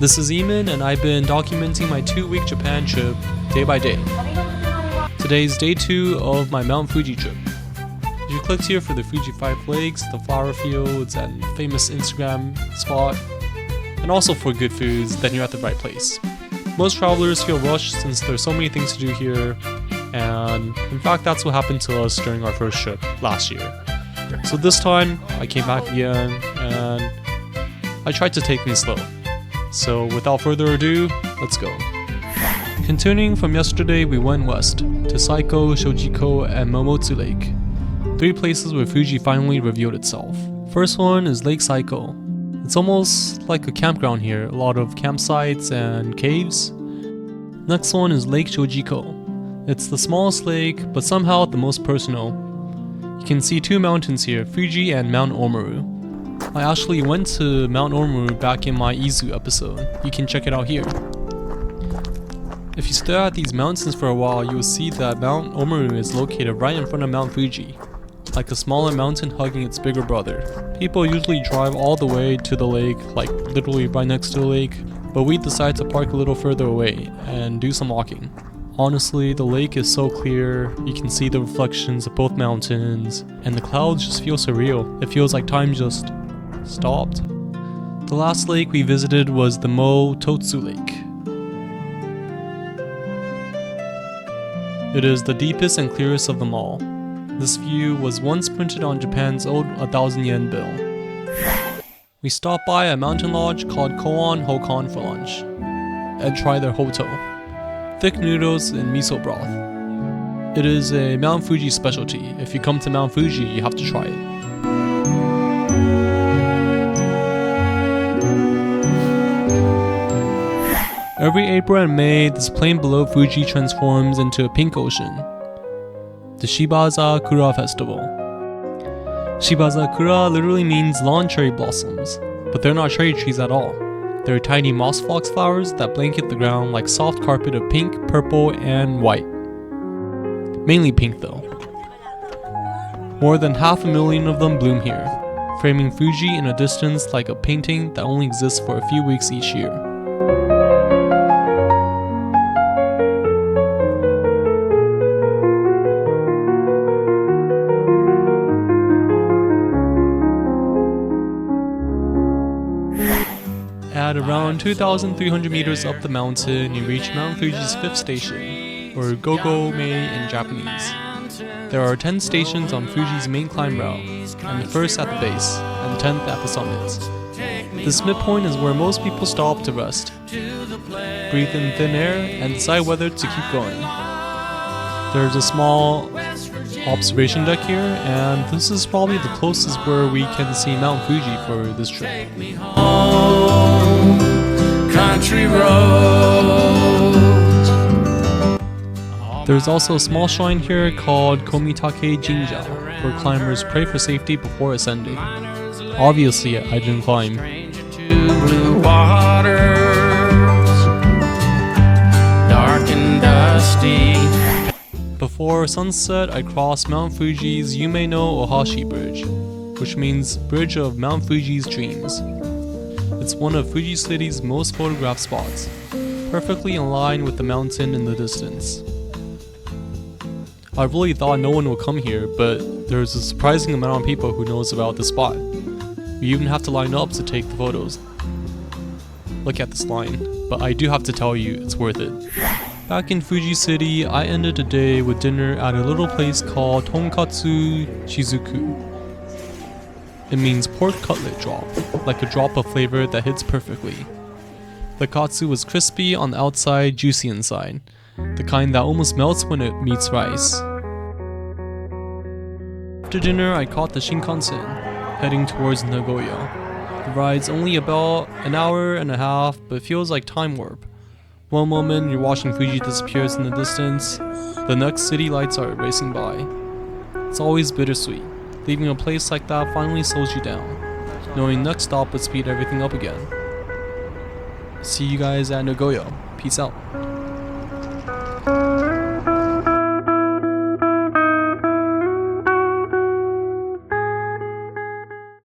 This is Eamon, and I've been documenting my 2-week Japan trip day by day. Today is day 2 of my Mount Fuji trip. You clicked here for the Fuji 5 Lakes, the flower fields, and famous Instagram spot, and also for good foods, then you're at the right place. Most travelers feel rushed since there's so many things to do here, and in fact that's what happened to us during our first trip last year. So this time, I came back again, and I tried to take things slow. So without further ado, let's go. Continuing from yesterday, we went west to Saiko, Shojiko, and Momotsu Lake. 3 places where Fuji finally revealed itself. First one is Lake Saiko. It's almost like a campground here, a lot of campsites and caves. Next one is Lake Shojiko. It's the smallest lake, but somehow the most personal. You can see 2 mountains here, Fuji and Mount Omaru. I actually went to Mount Omaru back in my Izu episode. You can check it out here. If you stare at these mountains for a while, you will see that Mount Omaru is located right in front of Mount Fuji, like a smaller mountain hugging its bigger brother. People usually drive all the way to the lake, like literally right next to the lake, but we decided to park a little further away and do some walking. Honestly, the lake is so clear, you can see the reflections of both mountains, and the clouds just feel surreal. It feels like time just stopped. The last lake we visited was the Totsu Lake. It is the deepest and clearest of them all. This view was once printed on Japan's old 1,000 yen bill. We stopped by a mountain lodge called Koan Hokan for lunch, and tried their hoto, thick noodles and miso broth. It is a Mount Fuji specialty. If you come to Mount Fuji, you have to try it. Every April and May, this plain below Fuji transforms into a pink ocean. The Shibazakura Festival. Shibazakura literally means lawn cherry blossoms, but they're not cherry trees at all. They're tiny moss fox flowers that blanket the ground like soft carpet of pink, purple, and white. Mainly pink though. More than 500,000 of them bloom here, framing Fuji in a distance like a painting that only exists for a few weeks each year. At around 2,300 meters up the mountain, you reach Mount Fuji's 5th station, or Gogo-me in Japanese. There are 10 stations on Fuji's main climb route, and the first at the base, and 10th at the summit. This midpoint is where most people stop to rest, breathe in thin air, and decide whether to keep going. There's a small observation deck here, and this is probably the closest where we can see Mount Fuji for this trip. Country roads. There's also a small shrine here called Komitake Jinja, where climbers pray for safety before ascending. Obviously, I didn't climb. Blue waters, dark and dusty. Before sunset, I crossed Mount Fuji's Yume no Ohashi Bridge, which means Bridge of Mount Fuji's Dreams. It's one of Fuji City's most photographed spots, perfectly in line with the mountain in the distance. I really thought no one would come here, but there's a surprising amount of people who knows about this spot. We even have to line up to take the photos. Look at this line, but I do have to tell you, it's worth it. Back in Fuji City, I ended the day with dinner at a little place called Tonkatsu Shizuku. It means pork cutlet drop, like a drop of flavor that hits perfectly. The katsu was crispy on the outside, juicy inside, the kind that almost melts when it meets rice. After dinner, I caught the Shinkansen, heading towards Nagoya. The ride's only about an hour and a half, but feels like time warp. One moment you're watching Fuji disappears in the distance, the next city lights are racing by. It's always bittersweet. Leaving a place like that finally slows you down, knowing next stop would speed everything up again. See you guys at Nagoya. Peace out.